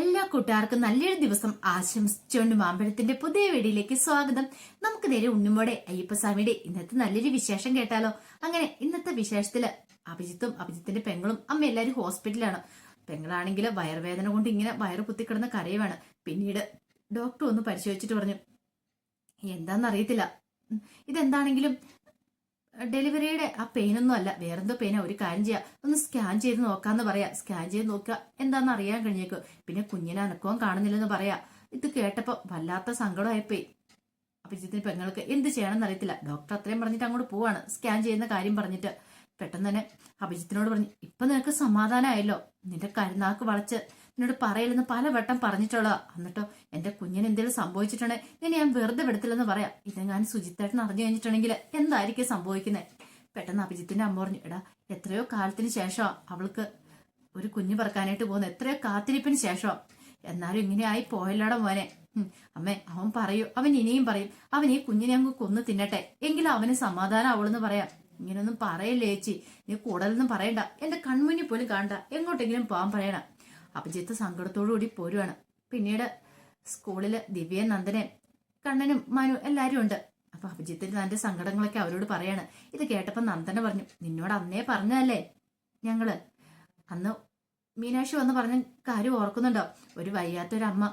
എല്ലാ കൂട്ടുകാർക്കും നല്ലൊരു ദിവസം ആശംസിച്ചുകൊണ്ട് മാമ്പഴത്തിന്റെ പുതിയ വീഡിയോയിലേക്ക് സ്വാഗതം. നമുക്ക് നേരെ ഉണ്ണുമോടെ അയ്യപ്പസ്വാമിയുടെ ഇന്നത്തെ നല്ലൊരു വിശേഷം കേട്ടാലോ. അങ്ങനെ ഇന്നത്തെ വിശേഷത്തില് അഭിജിത്തും അഭിജിത്തിന്റെ പെങ്ങളും അമ്മ എല്ലാരും ഹോസ്പിറ്റലാണ്. പെങ്ങളാണെങ്കിൽ വയറുവേദന കൊണ്ട് ഇങ്ങനെ വയറ് കുത്തിക്കിടന്ന കരയുവാണ്. പിന്നീട് ഡോക്ടർ ഒന്ന് പരിശോധിച്ചിട്ട് പറഞ്ഞു, എന്താണെന്നറിയത്തില്ല, ഇതെന്താണെങ്കിലും ഡെലിവറിയുടെ ആ പെയിനൊന്നും അല്ല, വേറെന്തോ പെയിനാ. ഒരു കാര്യം ചെയ്യാം, ഒന്ന് സ്കാൻ ചെയ്ത് നോക്കാന്ന് പറയാ. സ്കാൻ ചെയ്ത് നോക്കുക, എന്താണെന്ന് അറിയാൻ കഴിഞ്ഞേക്കോ. പിന്നെ കുഞ്ഞിനെ അനക്കവും കാണുന്നില്ലെന്ന് പറയാ. ഇത് കേട്ടപ്പോ വല്ലാത്ത സങ്കടമായിപ്പോയി അഭിജിത്തിന് പെങ്ങൾക്ക്. എന്ത് ചെയ്യണമെന്ന് അറിയത്തില്ല. ഡോക്ടർ അത്രയും പറഞ്ഞിട്ട് അങ്ങോട്ട് പോവാണ്, സ്കാൻ ചെയ്യുന്ന കാര്യം പറഞ്ഞിട്ട്. പെട്ടെന്ന് തന്നെ അഭിജിത്തിനോട് പറഞ്ഞു, ഇപ്പൊ നിനക്ക് സമാധാനമായല്ലോ, നിന്റെ കരുനാക്ക് വളച്ച് എന്നോട് പറയില്ലെന്ന് പലവട്ടം പറഞ്ഞിട്ടുള്ള. എന്നിട്ടോ എന്റെ കുഞ്ഞിന് എന്തെങ്കിലും സംഭവിച്ചിട്ടുണ്ടെങ്കിൽ ഇനി ഞാൻ വെറുതെ വിടത്തില്ലെന്ന് പറയാം. ഇതെങ്ങാനും സുജിത്തേട്ടൻ അറിഞ്ഞു കഴിഞ്ഞിട്ടുണ്ടെങ്കിൽ എന്തായിരിക്കും സംഭവിക്കുന്നത്. പെട്ടെന്ന് അഭിജിത്തിന്റെ അമ്മ പറഞ്ഞു, എടാ എത്രയോ കാലത്തിന് ശേഷമാ അവൾക്ക് ഒരു കുഞ്ഞു പറക്കാനായിട്ട് പോകുന്നത്, എത്രയോ കാത്തിരിപ്പിന് ശേഷമാ. എന്നാലും ഇങ്ങനെ ആയി പോയല്ലോടെ മോനെ. അമ്മേ, അവൻ പറയൂ, അവൻ ഇനിയും പറയും, അവൻ ഈ കുഞ്ഞിനെ അങ്ങ് കൊന്നു തിന്നട്ടെ, എങ്കിലും അവന് സമാധാനം അവളെന്ന് പറയാം. ഇങ്ങനൊന്നും പറയല്ലേ ചേച്ചി, നീ കൂടുതലൊന്നും പറയണ്ട, എന്റെ കൺമുന്നിൽ പോലും കാണണ്ട, എങ്ങോട്ടെങ്കിലും പോകാൻ പറയണം. അഭിജിത്ത് സങ്കടത്തോടു കൂടി പോരുവാണ്. പിന്നീട് സ്കൂളില് ദിവ്യയും നന്ദനയും കണ്ണനും മനു എല്ലാരും ഉണ്ട്. അപ്പൊ അഭിജിത്തിന് തന്റെ സങ്കടങ്ങളൊക്കെ അവരോട് പറയാണ്. ഇത് കേട്ടപ്പോ നന്ദന പറഞ്ഞു, നിന്നോട് അന്നേ പറഞ്ഞതല്ലേ ഞങ്ങള്, അന്ന് മീനാക്ഷി വന്ന് പറഞ്ഞ കാര്യം ഓർക്കുന്നുണ്ടോ? ഒരു വയ്യാത്തൊരമ്മ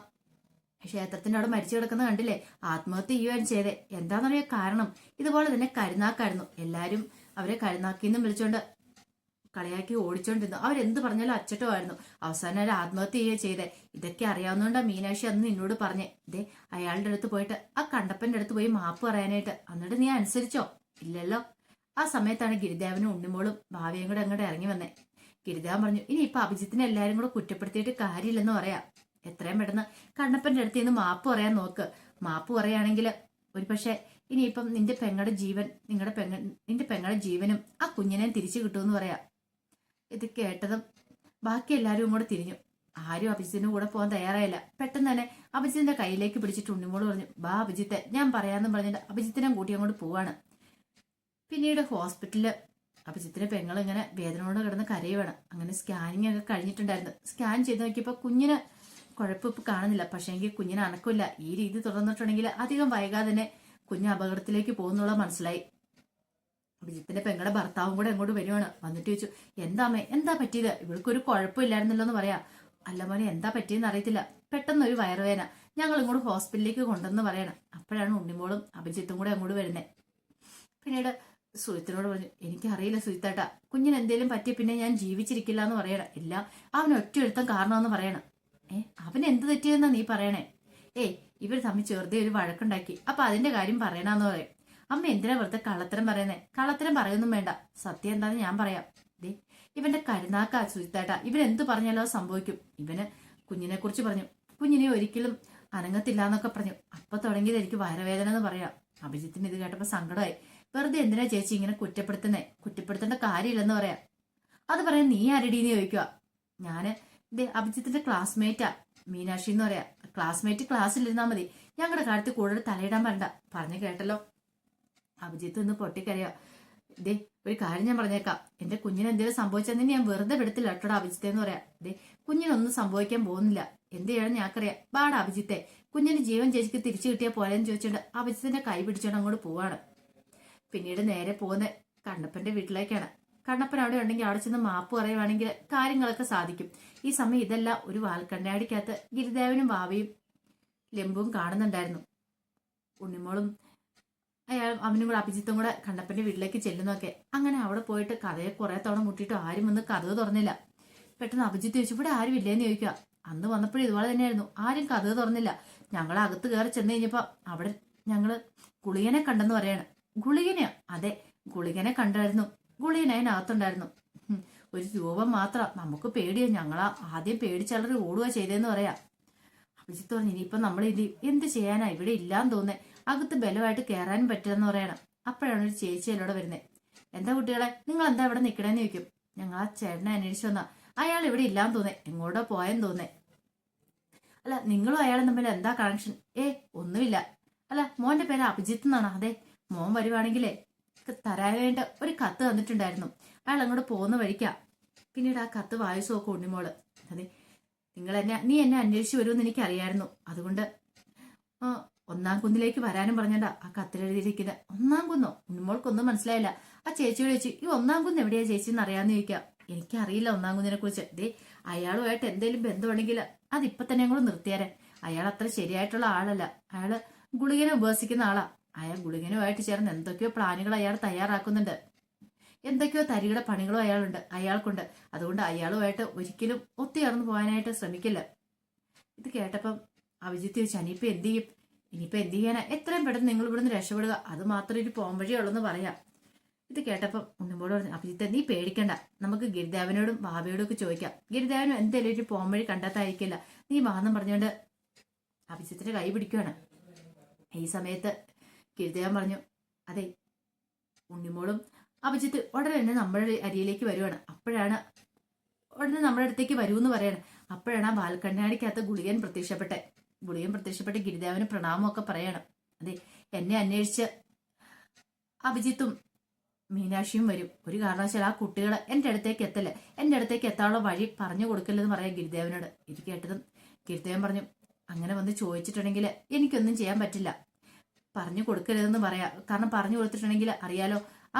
ക്ഷേത്രത്തിന്റെ അവിടെ മരിച്ചു കിടക്കുന്ന കണ്ടില്ലേ, ആത്മഹത്യ ചെയ്യുകയും ചെയ്തേ. എന്താണെന്നറിയ കാരണം? ഇതുപോലെ തന്നെ കരുനാക്കായിരുന്നു. എല്ലാരും അവരെ കരുനാക്കിന്നും വിളിച്ചോണ്ട് കളിയാക്കി ഓടിച്ചോണ്ടിരുന്നു. അവരെന്ത് പറഞ്ഞാലും അച്ചട്ടമായിരുന്നു. അവസാനം അവർ ആത്മഹത്യ ചെയ്യുക ചെയ്തേ. ഇതൊക്കെ അറിയാവുന്നതുകൊണ്ടാ മീനാക്ഷി അന്ന് നിന്നോട് പറഞ്ഞേ, ഇതേ അയാളുടെ അടുത്ത് പോയിട്ട് ആ കണ്ടപ്പന്റെ അടുത്ത് പോയി മാപ്പ് പറയാനായിട്ട്. എന്നിട്ട് നീ അനുസരിച്ചോ? ഇല്ലല്ലോ. ആ സമയത്താണ് ഗിരിദേവനും ഉണ്ണിമോളും ഭാവിയും കൂടെ അങ്ങോട്ട് ഇറങ്ങി വന്നേ. ഗിരിദേവൻ പറഞ്ഞു, ഇനി ഇപ്പൊ അഭിജിത്തിനെ എല്ലാരും കൂടെ കുറ്റപ്പെടുത്തിയിട്ട് കാര്യമില്ലെന്ന് പറയാം. എത്രയും പെട്ടെന്ന് കണ്ണപ്പന്റെ അടുത്ത് നിന്ന് മാപ്പ് പറയാൻ നോക്ക്. മാപ്പ് പറയുകയാണെങ്കിൽ ഒരു പക്ഷെ ഇനിയിപ്പം നിന്റെ പെങ്ങളുടെ ജീവൻ, നിന്റെ പെങ്ങളുടെ ജീവനും ആ കുഞ്ഞിനെയും തിരിച്ചു കിട്ടുമെന്ന് പറയാം. ഇത് കേട്ടതും ബാക്കി എല്ലാവരും കൂടെ തിരിഞ്ഞു. ആരും അഭിജിത്തിന്റെ കൂടെ പോകാൻ തയ്യാറായില്ല. പെട്ടെന്ന് തന്നെ അഭിജിത്തിന്റെ കയ്യിലേക്ക് പിടിച്ചിട്ട് ഉണ്ണിമോള് പറഞ്ഞു, ബാ അഭിജിത്തെ, ഞാൻ പറയാമെന്നും പറഞ്ഞിട്ട് അഭിജിത്തിനെ കൂട്ടി അങ്ങോട്ട് പോവാണ്. പിന്നീട് ഹോസ്പിറ്റലില് അഭിജിത്തിന്റെ പെങ്ങൾ ഇങ്ങനെ വേദനയോട് കിടന്ന് കരയുവാണ്. അങ്ങനെ സ്കാനിങ് ഒക്കെ കഴിഞ്ഞിട്ടുണ്ടായിരുന്നു. സ്കാൻ ചെയ്ത് നോക്കിയപ്പോ കുഞ്ഞിന് കുഴപ്പമിപ്പ് കാണുന്നില്ല. പക്ഷേ എങ്കിൽ കുഞ്ഞിന് അനക്കില്ല. ഈ രീതി തുടർന്നിട്ടുണ്ടെങ്കിൽ അധികം വൈകാതെ തന്നെ കുഞ്ഞ് അപകടത്തിലേക്ക് പോകുന്നുള്ള മനസ്സിലായി. അഭിജിത്തിന്റെ പെങ്ങളുടെ ഭർത്താവും കൂടെ അങ്ങോട്ട് വരുവാണ്. വന്നിട്ട് ചോദിച്ചു, എന്താമ്മേ, എന്താ പറ്റിയത്? ഇവൾക്കൊരു കുഴപ്പമില്ലായിരുന്നല്ലോ എന്ന് പറയാ. അല്ല മോനെ, എന്താ പറ്റിയെന്ന് അറിയത്തില്ല, പെട്ടെന്നൊരു വയറുവേദന, ഞങ്ങൾ ഇങ്ങോട്ട് ഹോസ്പിറ്റലിലേക്ക് കൊണ്ടെന്ന് പറയണം. അപ്പോഴാണ് ഉണ്ണിമോളും അഭിജിത്തും കൂടെ അങ്ങോട്ട് വരുന്നത്. പിന്നീട് സുജിത്തിനോട് പറഞ്ഞു, എനിക്കറിയില്ല സുജിത്തേട്ടാ, കുഞ്ഞിന് എന്തേലും പറ്റിയ പിന്നെ ഞാൻ ജീവിച്ചിരിക്കില്ല എന്ന് പറയണം. ഇല്ല, അവൻ ഒറ്റ ഒരുത്തം കാരണമെന്ന് പറയണം. അവൻ എന്ത് തെറ്റിയെന്നാ നീ പറയണേ? ഇവർ തമ്മിൽ ചെറുതെ ഒരു വഴക്കുണ്ടാക്കി, അപ്പൊ അതിന്റെ കാര്യം പറയണമെന്ന് പറയും. അമ്മ എന്തിനാ വെറുതെ കള്ളത്തരം പറയുന്നേ? കള്ളത്തരം പറയൊന്നും വേണ്ട, സത്യം എന്താന്ന് ഞാൻ പറയാം. ഇവന്റെ കരുനാക്കാ സുജിത്തേട്ടാ, ഇവൻ എന്ത് പറഞ്ഞാലോ സംഭവിക്കും. ഇവന് കുഞ്ഞിനെ കുറിച്ച് പറഞ്ഞു, കുഞ്ഞിനെ ഒരിക്കലും അനങ്ങത്തില്ല എന്നൊക്കെ പറഞ്ഞു. അപ്പൊ തുടങ്ങിയത് എനിക്ക് വയറുവേദന എന്ന് പറയാം. അഭിജിത്തിന് ഇത് കേട്ടപ്പോ സങ്കടമായി. വെറുതെ എന്തിനാ ചേച്ചി ഇങ്ങനെ കുറ്റപ്പെടുത്തേണ്ട കാര്യമില്ലെന്ന് പറയാം. അത് പറയാൻ നീ ആരടീന്ന് ചോദിക്കുക. ഞാന് അഭിജിത്തിന്റെ ക്ലാസ്മേറ്റാ മീനാക്ഷി എന്ന് പറയാ. ക്ലാസ്മേറ്റ് ക്ലാസ്സിലിരുന്നാ മതി, ഞങ്ങളുടെ കാര്യത്തിൽ കൂടുതൽ തലയിടാൻ വരണ്ട. പറഞ്ഞു കേട്ടല്ലോ. അഭിജിത്ത് നിന്ന് പൊട്ടിക്കരയോ. ഒരു കാര്യം ഞാൻ പറഞ്ഞേക്കാം, എന്റെ കുഞ്ഞിന് എന്തെങ്കിലും സംഭവിച്ചെന്ന് ഞാൻ വെറുതെ വിടത്തില്ല കേട്ടോടാ അഭിജിത്തെ എന്ന് പറയാം. കുഞ്ഞിനൊന്നും സംഭവിക്കാൻ പോകുന്നില്ല, എന്ത് ചെയ്യണം ഞങ്ങൾക്കറിയാം. ബാടാ അഭിജിത്തെ, കുഞ്ഞിന് ജീവൻ ചേച്ചിക്ക് തിരിച്ചു കിട്ടിയാൽ പോലെന്ന് ചോദിച്ചോണ്ട് അഭിജിത്തിന്റെ കൈ പിടിച്ചോണ്ട് അങ്ങോട്ട് പോവാണ്. പിന്നീട് നേരെ പോകുന്ന കണ്ണപ്പന്റെ വീട്ടിലേക്കാണ്. കണ്ണപ്പൻ അവിടെ ഉണ്ടെങ്കിൽ അവിടെ ചെന്ന് മാപ്പ് പറയുവാണെങ്കിൽ കാര്യങ്ങളൊക്കെ സാധിക്കും. ഈ സമയം ഇതെല്ലാം ഒരു വാൽക്കണ്ണാടിക്കകത്ത് ഗിരിദേവനും ഭാവിയും ലെമ്പും കാണുന്നുണ്ടായിരുന്നു. ഉണ്ണിമോളും അവനും കൂടെ അഭിജിത്തും കൂടെ കണ്ണപ്പന്റെ വീട്ടിലേക്ക് ചെല്ലുന്നൊക്കെ. അങ്ങനെ അവിടെ പോയിട്ട് കഥയെ കുറെ തവണ മുട്ടിയിട്ട് ആരും വന്ന് കഥ തുറന്നില്ല. പെട്ടെന്ന് അഭിജിത്ത് ചോദിച്ചു, ഇവിടെ ആരും ഇല്ലേന്ന് ചോദിക്കുക. അന്ന് വന്നപ്പോഴും ഇതുപോലെ തന്നെയായിരുന്നു, ആരും കഥ തുറന്നില്ല. ഞങ്ങൾ അകത്ത് കയറി ചെന്ന് കഴിഞ്ഞപ്പോ അവിടെ ഞങ്ങള് ഗുളികനെ കണ്ടെന്ന് പറയാണ്. ഗുളികനെയോ? അതെ, ഗുളികനെ കണ്ടായിരുന്നു. ഗുളികൻ അതിനകത്തുണ്ടായിരുന്നു. ഒരു രൂപം മാത്രം, നമുക്ക് പേടിയോ, ഞങ്ങളാ ആദ്യം പേടിച്ചളറി ഓടുക ചെയ്തതെന്ന് പറയാ. അഭിജിത്ത് പറഞ്ഞു, ഇനിയിപ്പൊ നമ്മൾ എന്ത് ചെയ്യാനാ, ഇവിടെ ഇല്ലാന്ന് തോന്നേ, അകത്ത് ബലമായിട്ട് കയറാനും പറ്റില്ലെന്ന് പറയണം. അപ്പോഴാണ് ഒരു ചേച്ചി എന്നോട് വരുന്നത്. എന്താ കുട്ടികളെ, നിങ്ങൾ എന്താ ഇവിടെ നിൽക്കണേന്ന് ചോദിക്കും. ഞങ്ങൾ ആ ചേട്ടനെ അന്വേഷിച്ചു വന്നാ, അയാൾ ഇവിടെ ഇല്ലാന്ന് തോന്നേ, എങ്ങോട്ടോ പോയെന്ന് തോന്നേ. അല്ല, നിങ്ങളും അയാളും തമ്മിൽ എന്താ കണക്ഷൻ? ഒന്നുമില്ല. അല്ല, മോന്റെ പേര് അഭിജിത്ത് എന്നാണോ? അതെ, മോൻ വരുവാണെങ്കിലേ തരാനായിട്ട് ഒരു കത്ത് തന്നിട്ടുണ്ടായിരുന്നു, അയാൾ അങ്ങോട്ട് പോകുന്ന വഴിക്കാ. പിന്നീട് ആ കത്ത് വായിച്ചു നോക്കും ഉണ്ണിമോള്. അതെ, നീ എന്നെ അന്വേഷിച്ചു വരുമെന്ന് എനിക്കറിയായിരുന്നു. അതുകൊണ്ട് ഒന്നാം കുന്നിലേക്ക് വരാനും പറഞ്ഞണ്ട ആ കത്തിലെഴുതിയിരിക്കുന്നത്. ഒന്നാം കുന്നോ? ഉണ്ണിമോൾക്കൊന്നും മനസ്സിലായില്ല. ആ ചേച്ചിയോട് ചോദിച്ചു, ഈ ഒന്നാം കുന്ന് എവിടെയാ ചേച്ചി എന്ന് അറിയാന്ന് ചോദിക്കാം. എനിക്കറിയില്ല ഒന്നാം കുന്നിനെ കുറിച്ച്. അയാളുമായിട്ട് എന്തെങ്കിലും ബന്ധമുണ്ടെങ്കിൽ അതിപ്പൊ തന്നെ ഞങ്ങൾ നിർത്തിയാരെ. അയാൾ അത്ര ശരിയായിട്ടുള്ള ആളല്ല. അയാള് ഗുളികനെ ഉപവസിക്കുന്ന ആളാ. അയാൾ ഗുളികനുമായിട്ട് ചേർന്ന് എന്തൊക്കെയോ പ്ലാനുകൾ അയാൾ തയ്യാറാക്കുന്നുണ്ട്. എന്തൊക്കെയോ തരികിട പണികളും അയാൾക്കുണ്ട്. അതുകൊണ്ട് അയാളുമായിട്ട് ഒരിക്കലും ഒത്തുചേർന്ന് പോകാനായിട്ട് ശ്രമിക്കില്ല. ഇത് കേട്ടപ്പം അഭിജിത്ത് ചോദിച്ചു, ഇനിയിപ്പോ എന്ത് ചെയ്യും? ഇനിയിപ്പോ എന്ത് ചെയ്യാനാ? എത്രയും പെട്ടെന്ന് നിങ്ങൾ ഇവിടുന്ന് രക്ഷപ്പെടുക. അത് മാത്രം ഒരു പോം വഴിയുള്ളെന്ന് പറയാം. ഇത് കേട്ടപ്പം ഉണ്ണിമോള് പറഞ്ഞു, അഭിജിത്ത് നീ പേടിക്കണ്ട, നമുക്ക് ഗിരിദേവനോടും ബാബയോടും ഒക്കെ ചോദിക്കാം. ഗിരിദേവനും എന്തെങ്കിലും ഒരു പോം വഴി കണ്ടെത്തായിരിക്കില്ല. നീ വാദം പറഞ്ഞുകൊണ്ട് അഭിജിത്തിന്റെ കൈ പിടിക്കുകയാണ്. ഈ സമയത്ത് ഗിരിദേവൻ പറഞ്ഞു, അതെ ഉണ്ണിമോളും അഭിജിത്ത് ഉടനെ തന്നെ നമ്മുടെ അരിയിലേക്ക് വരുവാണ്. ഉടനെ നമ്മുടെ അടുത്തേക്ക് വരുമെന്ന് പറയാണ്. അപ്പോഴാണ് ആ വാൽക്കണ്ണാടിക്കകത്ത് ഗുളികൻ പ്രത്യക്ഷപ്പെട്ട് ഗിരിദേവന് പ്രണാമമൊക്കെ പറയണം. അതെ, എന്നെ അന്വേഷിച്ച് അഭിജിത്തും മീനാക്ഷിയും വരും. ഒരു കാരണവശാൽ ആ കുട്ടികളെ എന്റെ അടുത്തേക്ക് എത്താനുള്ള വഴി പറഞ്ഞു കൊടുക്കില്ലെന്ന് പറയാം ഗിരിദേവനോട്. ഇത് കേട്ടതും ഗിരിദേവൻ പറഞ്ഞു, അങ്ങനെ വന്ന് ചോദിച്ചിട്ടുണ്ടെങ്കിൽ എനിക്കൊന്നും ചെയ്യാൻ പറ്റില്ല. പറഞ്ഞു കൊടുക്കരുതെന്ന് പറയാം. കാരണം പറഞ്ഞു കൊടുത്തിട്ടുണ്ടെങ്കിൽ അറിയാലോ, ആ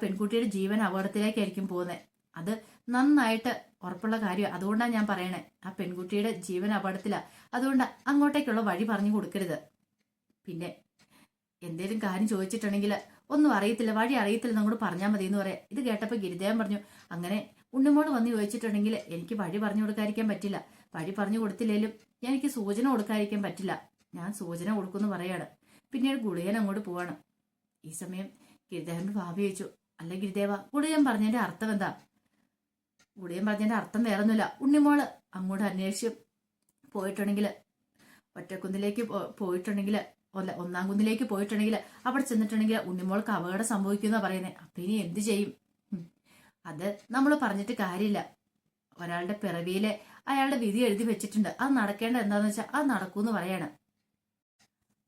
പെൺകുട്ടിയുടെ ജീവൻ അപകടത്തിലേക്കായിരിക്കും പോകുന്നത്. അത് നന്നായിട്ട് ഉറപ്പുള്ള കാര്യമാണ്. അതുകൊണ്ടാണ് ഞാൻ പറയണേ, ആ പെൺകുട്ടിയുടെ ജീവൻ അപകടത്തിലാണ്. അതുകൊണ്ട് അങ്ങോട്ടേക്കുള്ള വഴി പറഞ്ഞു കൊടുക്കരുത്. പിന്നെ എന്തേലും കാര്യം ചോദിച്ചിട്ടുണ്ടെങ്കിൽ ഒന്നും അറിയത്തില്ല, വഴി അറിയത്തില്ല, നമ്മോട് പറഞ്ഞാൽ മതി എന്ന് പറയാം. ഇത് കേട്ടപ്പോൾ ഗിരിദേവൻ പറഞ്ഞു, അങ്ങനെ ഉണ്ണിമോള് വന്ന് ചോദിച്ചിട്ടുണ്ടെങ്കിൽ എനിക്ക് വഴി പറഞ്ഞു കൊടുക്കാതിരിക്കാൻ പറ്റില്ല. വഴി പറഞ്ഞു കൊടുത്തില്ലേലും എനിക്ക് സൂചന കൊടുക്കാതിരിക്കാൻ പറ്റില്ല. ഞാൻ സൂചന കൊടുക്കുമെന്ന് പറയാണ്. പിന്നീട് ഗുളികൻ അങ്ങോട്ട് പോവാണ്. ഈ സമയം ഗിരിദേവന്റെ ഭാവി ചോദിച്ചു, അല്ല ഗിരിദേവ, ഗുളികൻ പറഞ്ഞതിന്റെ അർത്ഥം എന്താ? ഗുളികൻ പറഞ്ഞതിന്റെ അർത്ഥം വേറൊന്നുമില്ല. ഉണ്ണിമോള് അങ്ങോട്ട് അന്വേഷിച്ച് പോയിട്ടുണ്ടെങ്കിൽ, ഒറ്റക്കുന്നിലേക്ക് പോയിട്ടുണ്ടെങ്കിൽ, ഒന്നാം കുന്നിലേക്ക് പോയിട്ടുണ്ടെങ്കിൽ, അവിടെ ചെന്നിട്ടുണ്ടെങ്കിൽ ഉണ്ണിമോൾക്ക് അപകടം സംഭവിക്കുന്ന പറയുന്നത്. അപ്പൊ ഇനി എന്ത് ചെയ്യും? അത് നമ്മൾ പറഞ്ഞിട്ട് കാര്യമില്ല. ഒരാളുടെ പിറവിയിലെ അയാളുടെ വിധി എഴുതി വെച്ചിട്ടുണ്ട്. അത് നടക്കേണ്ട എന്താന്ന് വെച്ചാൽ അത് നടക്കൂന്ന് പറയാണ്.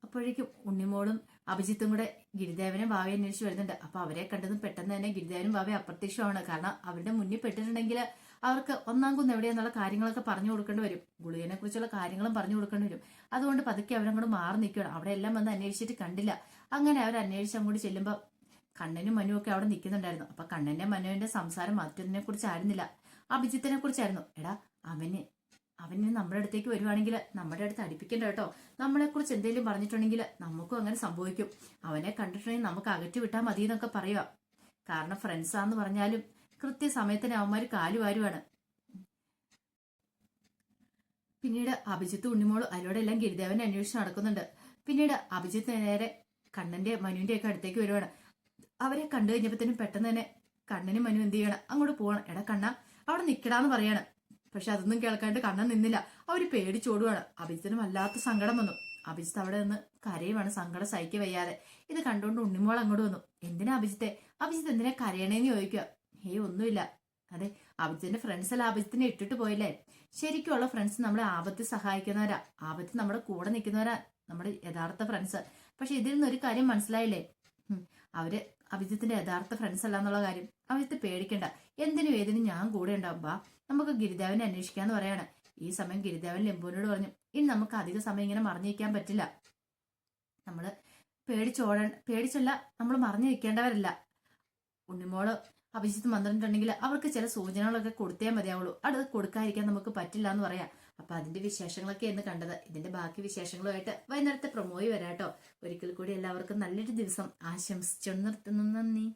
അപ്പോഴേക്കും ഉണ്ണിമോളും അഭിജിത്തും കൂടെ ഗിരിദേവനും ഭാവയെ അന്വേഷിച്ച് വരുന്നുണ്ട്. അപ്പൊ അവരെ കണ്ടതും പെട്ടെന്ന് തന്നെ ഗിരിദേവനും ഭാവയെ അപ്രത്യക്ഷമാണ്. കാരണം അവരുടെ മുന്നിൽ പെട്ടിട്ടുണ്ടെങ്കിൽ അവർക്ക് ഒന്നാം കുന്ന് എവിടെയെന്നുള്ള കാര്യങ്ങളൊക്കെ പറഞ്ഞു കൊടുക്കേണ്ടി വരും. ഗുളികനെ കുറിച്ചുള്ള കാര്യങ്ങളും പറഞ്ഞു കൊടുക്കേണ്ടി വരും. അതുകൊണ്ട് പതുക്കെ അവരങ്ങോട്ട് മാറി നിൽക്കുകയാണ്. അവിടെ എല്ലാം വന്ന് അന്വേഷിച്ചിട്ട് കണ്ടില്ല. അങ്ങനെ അവർ അന്വേഷിച്ച് അങ്ങോട്ട് ചെല്ലുമ്പോൾ കണ്ണനും മനുവും ഒക്കെ അവിടെ നിൽക്കുന്നുണ്ടായിരുന്നു. അപ്പൊ കണ്ണന്റെ മനുവിന്റെ സംസാരം മറ്റൊന്നിനെ കുറിച്ചായിരുന്നില്ല, അഭിജിത്തിനെ കുറിച്ചായിരുന്നു. എടാ, അവന് നമ്മുടെ അടുത്തേക്ക് വരുവാണെങ്കിൽ നമ്മുടെ അടുത്ത് അടുപ്പിക്കണ്ട കേട്ടോ. നമ്മളെ കുറിച്ച് എന്തെങ്കിലും പറഞ്ഞിട്ടുണ്ടെങ്കിൽ നമുക്കും അങ്ങനെ സംഭവിക്കും. അവനെ കണ്ടിട്ടുണ്ടെങ്കിൽ നമുക്ക് അകറ്റി വിട്ടാൽ മതി എന്നൊക്കെ പറയുക. കാരണം ഫ്രണ്ട്സാന്ന് പറഞ്ഞാലും കൃത്യസമയത്തിന് അവന്മാര് കാലുവാരുവാണ്. പിന്നീട് അഭിജിത്ത് ഉണ്ണിമോള് അതിലൂടെല്ലാം ഗിരിദേവനെ അന്വേഷിച്ച് നടക്കുന്നുണ്ട്. പിന്നീട് അഭിജിത്ത് നേരെ കണ്ണന്റെ മനുവിന്റെ ഒക്കെ അടുത്തേക്ക് വരുവാണ്. അവരെ കണ്ടു കഴിഞ്ഞപ്പോഴത്തേനും പെട്ടെന്ന് തന്നെ കണ്ണനും മനു എന്ത് ചെയ്യണം, അങ്ങോട്ട് പോകണം. എടാ കണ്ണ, അവിടെ നിക്കടാന്ന് പറയാണ്. പക്ഷെ അതൊന്നും കേൾക്കാണ്ട് കണ്ണൻ നിന്നില്ല. അവര് പേടിച്ചോടുവാണ്. അഭിജിത്തിന് വല്ലാത്ത സങ്കടം വന്നു. അഭിജിത്ത് അവിടെ നിന്ന് കരയുവാണ്, സങ്കടം സഹിக்க വയ്യാതെ. ഇത് കണ്ടുകൊണ്ട് ഉണ്ണിമോൾ അങ്ങോട്ട് വന്നു. എന്തിനാ അഭിജിത്ത് എന്തിനാ കരയണേന്ന് ചോദിക്കുക. ഒന്നുമില്ല. അതെ, അഭിജിത്തിന്റെ ഫ്രണ്ട്സ് അല്ല അഭിജിത്തിനെ ഇട്ടിട്ട് പോയില്ലേ. ശരിക്കുള്ള ഫ്രണ്ട്സ് നമ്മളെ ആപത്ത് സഹായിക്കുന്നവരാ, ആപത്ത് നമ്മുടെ കൂടെ നിൽക്കുന്നവരാ നമ്മുടെ യഥാർത്ഥ ഫ്രണ്ട്സ്. പക്ഷെ ഇതിൽ നിന്നൊരു കാര്യം മനസ്സിലായില്ലേ, അവര് അഭിജിത്തിന്റെ യഥാർത്ഥ ഫ്രണ്ട്സ് അല്ല എന്നുള്ള കാര്യം. അഭിജിത്ത് പേടിക്കണ്ട, എന്തിനും ഏതിനും ഞാൻ കൂടെ ഉണ്ടാവുമ്പോ നമുക്ക് ഗിരിദേവനെ അന്വേഷിക്കാന്ന് പറയാണ്. ഈ സമയം ഗിരിദേവൻ ലെമ്പുവിനോട് പറഞ്ഞു, ഇനി നമുക്ക് അധിക സമയം ഇങ്ങനെ മറിഞ്ഞു നിൽക്കാൻ പറ്റില്ല. നമ്മള് പേടിച്ചല്ല, നമ്മൾ മറിഞ്ഞു നിൽക്കേണ്ടവരല്ല. ഉണ്ണിമോള് അഭിജിത്ത് വന്നിട്ടുണ്ടെങ്കിൽ അവർക്ക് ചില സൂചനകളൊക്കെ കൊടുത്തേ മതിയാവുള്ളൂ. അത് കൊടുക്കാതിരിക്കാൻ നമുക്ക് പറ്റില്ല എന്ന് പറയാം. അപ്പൊ അതിന്റെ വിശേഷങ്ങളൊക്കെ എന്ന് കണ്ടത്. ഇതിന്റെ ബാക്കി വിശേഷങ്ങളുമായിട്ട് വൈകുന്നേരത്തെ പ്രൊമോയി വരാട്ടോ. ഒരിക്കൽ കൂടി എല്ലാവർക്കും നല്ലൊരു ദിവസം ആശംസിച്ചു നിർത്തുന്നു. നന്ദി.